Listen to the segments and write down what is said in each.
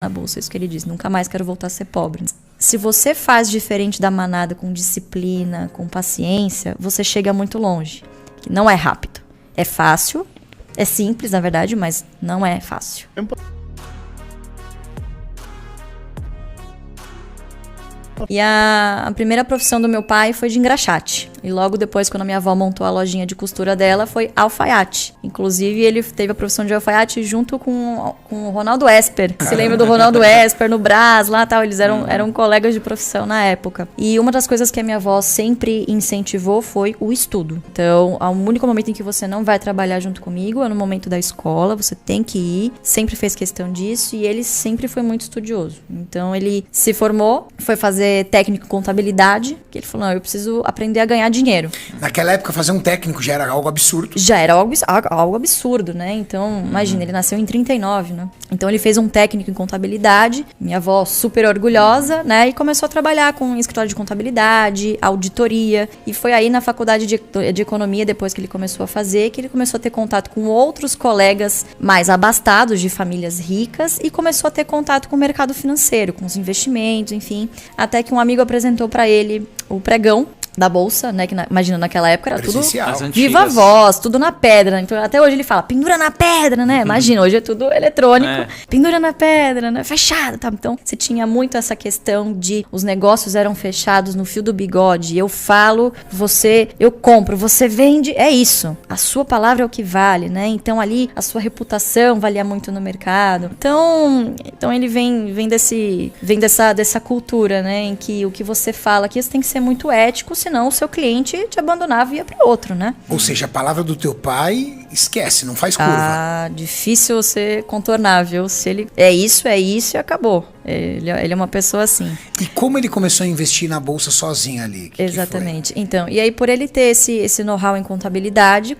na bolsa, isso que ele diz, nunca mais quero voltar a ser pobre. Se você faz diferente da manada com disciplina, com paciência, você chega muito longe. Que não é rápido. É fácil, é simples, na verdade, mas não é fácil. E a primeira profissão do meu pai foi de engraxate. E logo depois, quando a minha avó montou a lojinha de costura dela, foi alfaiate. Inclusive, ele teve a profissão de alfaiate junto com o Ronaldo Esper. Você lembra do Ronaldo Esper no Brás, lá tal? Eles eram colegas de profissão na época. E uma das coisas que a minha avó sempre incentivou foi o estudo. Então, o único momento em que você não vai trabalhar junto comigo é no momento da escola, você tem que ir. Sempre fez questão disso e ele sempre foi muito estudioso. Então, ele se formou, foi fazer técnico em contabilidade, que ele falou, não, eu preciso aprender a ganhar dinheiro. Naquela época, fazer um técnico já era algo absurdo. Já era algo absurdo, né? Então, imagina, ele nasceu em 39, né? Então, ele fez um técnico em contabilidade, minha avó super orgulhosa, né? E começou a trabalhar com escritório de contabilidade, auditoria. E foi aí na faculdade de economia, depois que ele começou a fazer, que ele começou a ter contato com outros colegas mais abastados, de famílias ricas, e começou a ter contato com o mercado financeiro, com os investimentos, enfim. Até que um amigo apresentou pra ele o pregão da bolsa, né? Que imagina, naquela época era tudo viva voz, tudo na pedra. Então, até hoje ele fala, pendura na pedra, né? Imagina, hoje é tudo eletrônico. Pendura na pedra, né? Fechado, tá? Então, você tinha muito essa questão de os negócios eram fechados no fio do bigode. Eu falo, eu compro, você vende, é isso. A sua palavra é o que vale, né? Então, ali, a sua reputação valia muito no mercado. Então ele vem dessa cultura, né? Em que o que você fala aqui, você tem que ser muito ético, senão o seu cliente te abandonava e ia para outro, né? Ou seja, a palavra do teu pai, esquece, não faz curva. Ah, difícil você contornar, viu? Se ele é isso e acabou. Ele é uma pessoa assim. E como ele começou a investir na bolsa sozinho ali? Exatamente. Então, e aí por ele ter esse know-how em contabilidade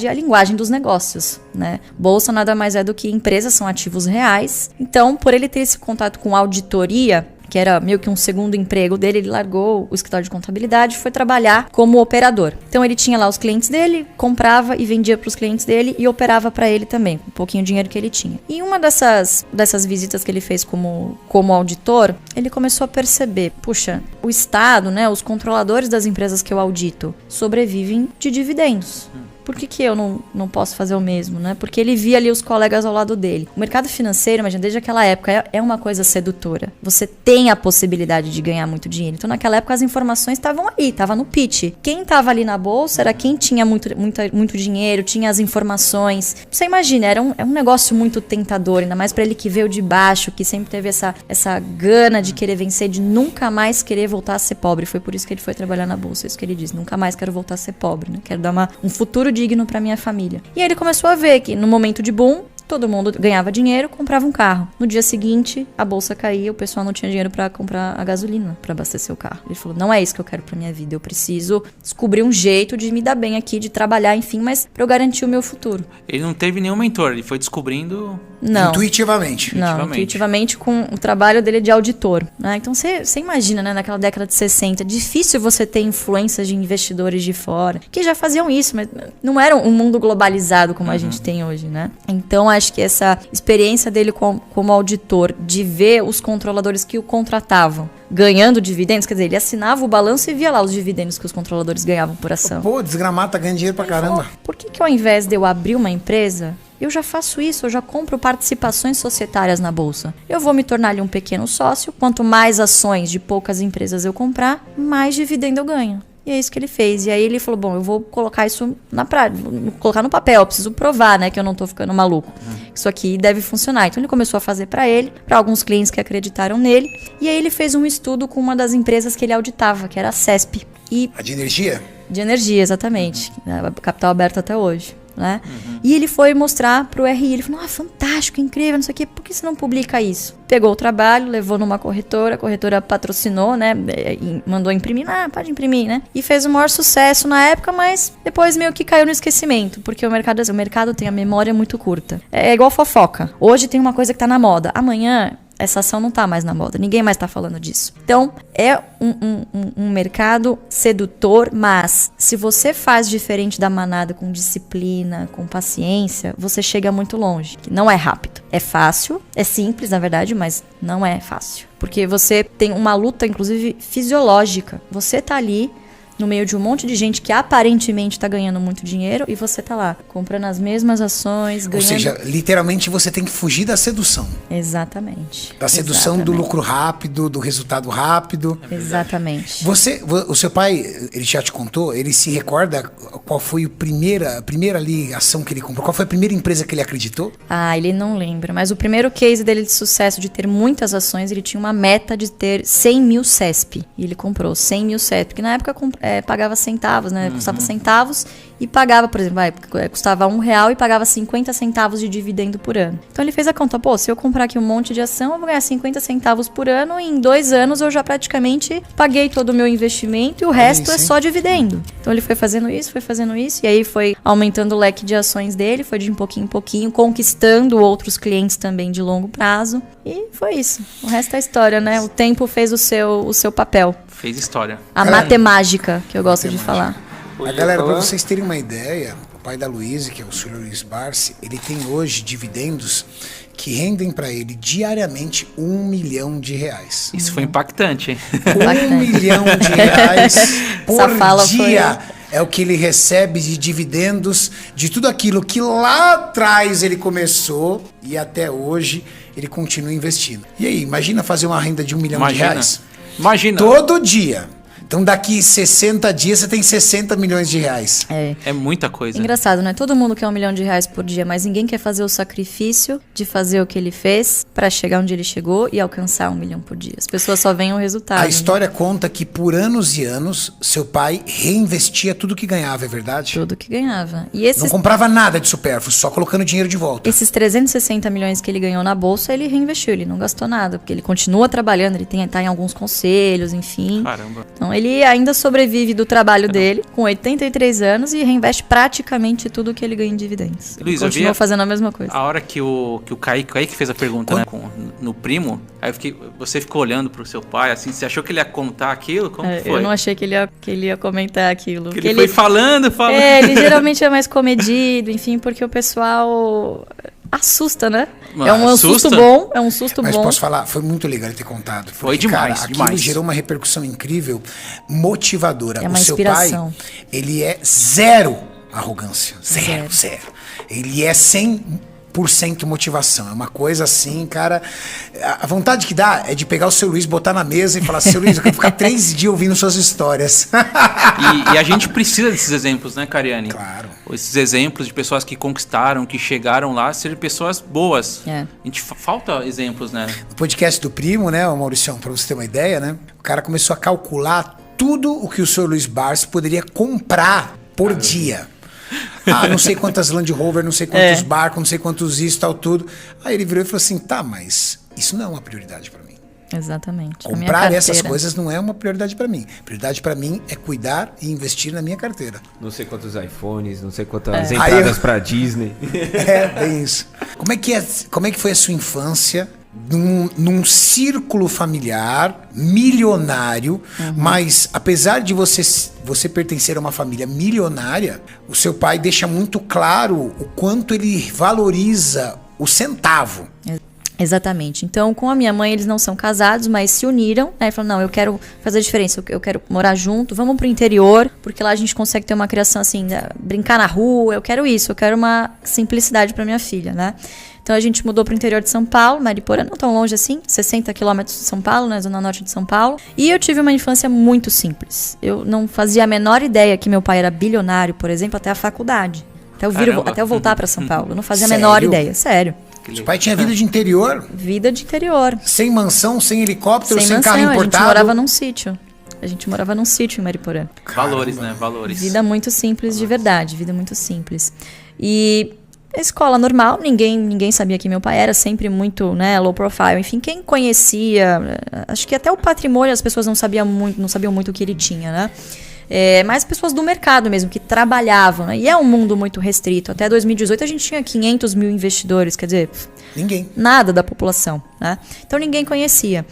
é a linguagem dos negócios, né? Bolsa nada mais é do que empresas, são ativos reais. Então, por ele ter esse contato com auditoria, que era meio que um segundo emprego dele, ele largou o escritório de contabilidade e foi trabalhar como operador. Então ele tinha lá os clientes dele, comprava e vendia para os clientes dele e operava para ele também, com um pouquinho de dinheiro que ele tinha. E uma dessas visitas que ele fez como auditor, ele começou a perceber, puxa, o Estado, né, os controladores das empresas que eu audito sobrevivem de dividendos. Por que eu não posso fazer o mesmo, né? Porque ele via ali os colegas ao lado dele. O mercado financeiro, imagina, desde aquela época, é uma coisa sedutora. Você tem a possibilidade de ganhar muito dinheiro. Então, naquela época, as informações estavam ali, estava no pitch. Quem estava ali na bolsa era quem tinha muito dinheiro, tinha as informações. Você imagina, é um negócio muito tentador, ainda mais para ele que veio de baixo, que sempre teve essa gana de querer vencer, de nunca mais querer voltar a ser pobre. Foi por isso que ele foi trabalhar na bolsa, isso que ele diz. Nunca mais quero voltar a ser pobre, né? Quero dar um futuro digno para minha família. E aí ele começou a ver que no momento de boom, todo mundo ganhava dinheiro, comprava um carro. No dia seguinte, a bolsa caía, o pessoal não tinha dinheiro para comprar a gasolina, para abastecer o carro. Ele falou, não é isso que eu quero para minha vida, eu preciso descobrir um jeito de me dar bem aqui, de trabalhar, enfim, mas para eu garantir o meu futuro. Ele não teve nenhum mentor, ele foi descobrindo... Não. Intuitivamente. Não, intuitivamente com o trabalho dele de auditor, né? Então você imagina, né, naquela década de 60, difícil você ter influências de investidores de fora, que já faziam isso, mas não era um mundo globalizado como a gente tem hoje, né? Então acho que essa experiência dele como auditor, de ver os controladores que o contratavam ganhando dividendos, quer dizer, ele assinava o balanço e via lá os dividendos que os controladores ganhavam por ação. Pô, desgramado, tá ganhando dinheiro pra caramba. Por que ao invés de eu abrir uma empresa, eu já faço isso, eu já compro participações societárias na bolsa. Eu vou me tornar ali um pequeno sócio, quanto mais ações de poucas empresas eu comprar, mais dividendo eu ganho. E é isso que ele fez. E aí ele falou, bom, eu vou colocar isso na prática, vou colocar no papel, eu preciso provar, né, que eu não tô ficando maluco. Isso aqui deve funcionar. Então ele começou a fazer para ele, para alguns clientes que acreditaram nele, e aí ele fez um estudo com uma das empresas que ele auditava, que era a CESP. A de energia? De energia, exatamente. Capital aberto até hoje. Né? E ele foi mostrar pro RI, ele falou, fantástico, incrível, não sei o quê, por que você não publica isso? Pegou o trabalho, levou numa corretora, a corretora patrocinou, né, mandou imprimir, pode imprimir, né, e fez o maior sucesso na época, mas depois meio que caiu no esquecimento, porque o mercado tem a memória muito curta, é igual fofoca, hoje tem uma coisa que tá na moda, amanhã essa ação não tá mais na moda, ninguém mais tá falando disso. Então, é um mercado sedutor, mas se você faz diferente da manada, com disciplina, com paciência, você chega muito longe. Não é rápido, é fácil, é simples, na verdade, mas não é fácil. Porque você tem uma luta, inclusive, fisiológica. Você tá ali no meio de um monte de gente que aparentemente tá ganhando muito dinheiro e você tá lá, comprando as mesmas ações, ganhando... Ou seja, literalmente você tem que fugir da sedução. Exatamente. Da sedução do lucro rápido, do resultado rápido. Exatamente. O seu pai, ele já te contou, ele se recorda qual foi a primeira ali ação que ele comprou? Qual foi a primeira empresa que ele acreditou? Ah, ele não lembra, mas o primeiro case dele de sucesso, de ter muitas ações, ele tinha uma meta de ter 100 mil CESP. E ele comprou 100 mil CESP, que na época pagava centavos, né? Custava centavos e pagava, por exemplo, custava R$1 e pagava 50 centavos de dividendo por ano. Então ele fez a conta, se eu comprar aqui um monte de ação, eu vou ganhar 50 centavos por ano e em 2 anos eu já praticamente paguei todo o meu investimento e o resto é só dividendo. Então ele foi fazendo isso e aí foi aumentando o leque de ações dele, foi de pouquinho em pouquinho, conquistando outros clientes também de longo prazo e foi isso. O resto é história, né? O tempo fez o seu papel. Fez história. A matemática, que eu gosto de falar. A galera, para vocês terem uma ideia, o pai da Luísa, que é o Sr. Luiz Barsi, ele tem hoje dividendos que rendem para ele diariamente R$1 milhão. Isso foi impactante, hein? R$1 milhão por dia é o que ele recebe de dividendos de tudo aquilo que lá atrás ele começou e até hoje ele continua investindo. E aí, imagina fazer uma renda de R$1 milhão. Imagina. Todo dia. Então daqui 60 dias você tem 60 milhões de reais. É muita coisa. Engraçado, né? Todo mundo quer R$1 milhão por dia, mas ninguém quer fazer o sacrifício de fazer o que ele fez para chegar onde ele chegou e alcançar R$1 milhão por dia. As pessoas só veem o resultado. A história conta que por anos e anos seu pai reinvestia tudo que ganhava, é verdade? Tudo que ganhava. Não comprava nada de supérfluo, só colocando dinheiro de volta. Esses 360 milhões que ele ganhou na bolsa, ele reinvestiu, ele não gastou nada, porque ele continua trabalhando, ele tá em alguns conselhos, enfim. Caramba. Então ele ainda sobrevive do trabalho dele, com 83 anos, e reinveste praticamente tudo que ele ganha em dividendos. Luiz, ele continua fazendo a mesma coisa. A hora que o Kaique fez a pergunta, né, no primo, aí você ficou olhando pro seu pai, assim, você achou que ele ia contar aquilo? Como que foi? Eu não achei que ele ia comentar aquilo. Porque ele foi falando. Ele geralmente é mais comedido, enfim, porque o pessoal... assusta, né? É um susto bom, Mas posso falar, foi muito legal ele ter contado. Foi demais, aquilo demais. Gerou uma repercussão incrível, motivadora. É uma o seu inspiração. pai, ele é zero arrogância. Zero. Ele é 100% motivação. É uma coisa assim, cara... A vontade que dá é de pegar o seu Luiz, botar na mesa e falar, seu Luiz, eu quero ficar 3 dias ouvindo suas histórias. E a gente precisa desses exemplos, né, Cariane? Claro. Esses exemplos de pessoas que conquistaram, que chegaram lá, serem pessoas boas. A gente falta exemplos, né? No podcast do primo, né, Mauricião, pra você ter uma ideia, né? O cara começou a calcular tudo o que o Sr. Luiz Barsi poderia comprar por dia. Não sei quantas Land Rover, não sei quantos barcos, não sei quantos isso, tal, tudo. Aí ele virou e falou assim, mas isso não é uma prioridade pra mim. Exatamente. Comprar essas coisas não é uma prioridade pra mim. Prioridade pra mim é cuidar e investir na minha carteira. Não sei quantos iPhones, não sei quantas entradas pra Disney. Bem isso. Como é que foi a sua infância num círculo familiar milionário, mas apesar de você pertencer a uma família milionária, o seu pai deixa muito claro o quanto ele valoriza o centavo. Exatamente. Então, com a minha mãe, eles não são casados, mas se uniram, né? E falaram, não, eu quero fazer a diferença, eu quero morar junto, vamos pro interior, porque lá a gente consegue ter uma criação assim, brincar na rua, eu quero isso, eu quero uma simplicidade pra minha filha, né? Então a gente mudou pro interior de São Paulo, Mariporã, não tão longe assim, 60 quilômetros de São Paulo, na zona norte de São Paulo. E eu tive uma infância muito simples. Eu não fazia a menor ideia que meu pai era bilionário, por exemplo, até a faculdade. Até eu voltar pra São Paulo. Eu não fazia a menor ideia, sério. Seu pai tinha vida de interior? Vida de interior. Sem mansão, sem helicóptero, sem carro importado? A gente morava num sítio. A gente morava num sítio em Mariporã. Valores, né? Valores. Vida muito simples de verdade, vida muito simples. E escola normal, ninguém sabia que meu pai era, sempre muito, né, low profile. Enfim, quem conhecia, acho que até o patrimônio as pessoas não sabiam muito o que ele tinha, né? mais pessoas do mercado mesmo, que trabalhavam, né? E é um mundo muito restrito. Até 2018 a gente tinha 500 mil investidores, quer dizer, ninguém. Nada da população, né? Então ninguém conhecia.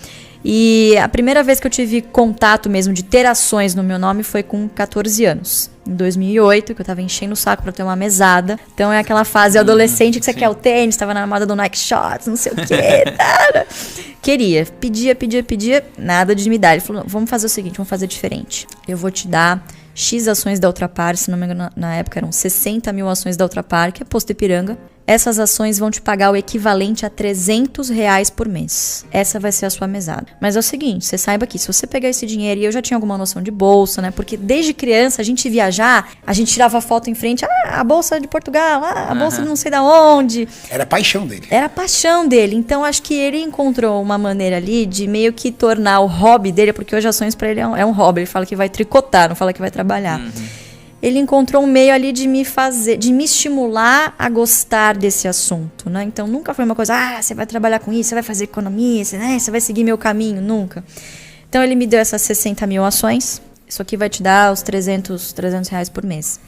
E a primeira vez que eu tive contato mesmo de ter ações no meu nome foi com 14 anos. Em 2008, que eu tava enchendo o saco pra ter uma mesada. Então é aquela fase adolescente que você quer o tênis, tava na moda do Nike Shots, não sei o quê. Queria, pedia, nada de me dar. Ele falou, vamos fazer o seguinte, vamos fazer diferente. Eu vou te dar X ações da Ultrapar, se não me engano, na época eram 60 mil ações da Ultrapar, que é posto Ipiranga. Essas ações vão te pagar o equivalente a R$300 por mês. Essa vai ser a sua mesada. Mas é o seguinte, você saiba que se você pegar esse dinheiro, e eu já tinha alguma noção de bolsa, né? Porque desde criança, a gente viajar, a gente tirava foto em frente, a bolsa de Portugal, a bolsa de não sei da onde. Era a paixão dele. Era a paixão dele. Então, acho que ele encontrou uma maneira ali de meio que tornar o hobby dele, porque hoje ações pra ele é um hobby. Ele fala que vai tricotar, não fala que vai trabalhar. Ele encontrou um meio ali de me estimular a gostar desse assunto, né? Então, nunca foi uma coisa, você vai trabalhar com isso, você vai fazer economia, você vai seguir meu caminho, nunca. Então, ele me deu essas 60 mil ações, isso aqui vai te dar os R$300 por mês.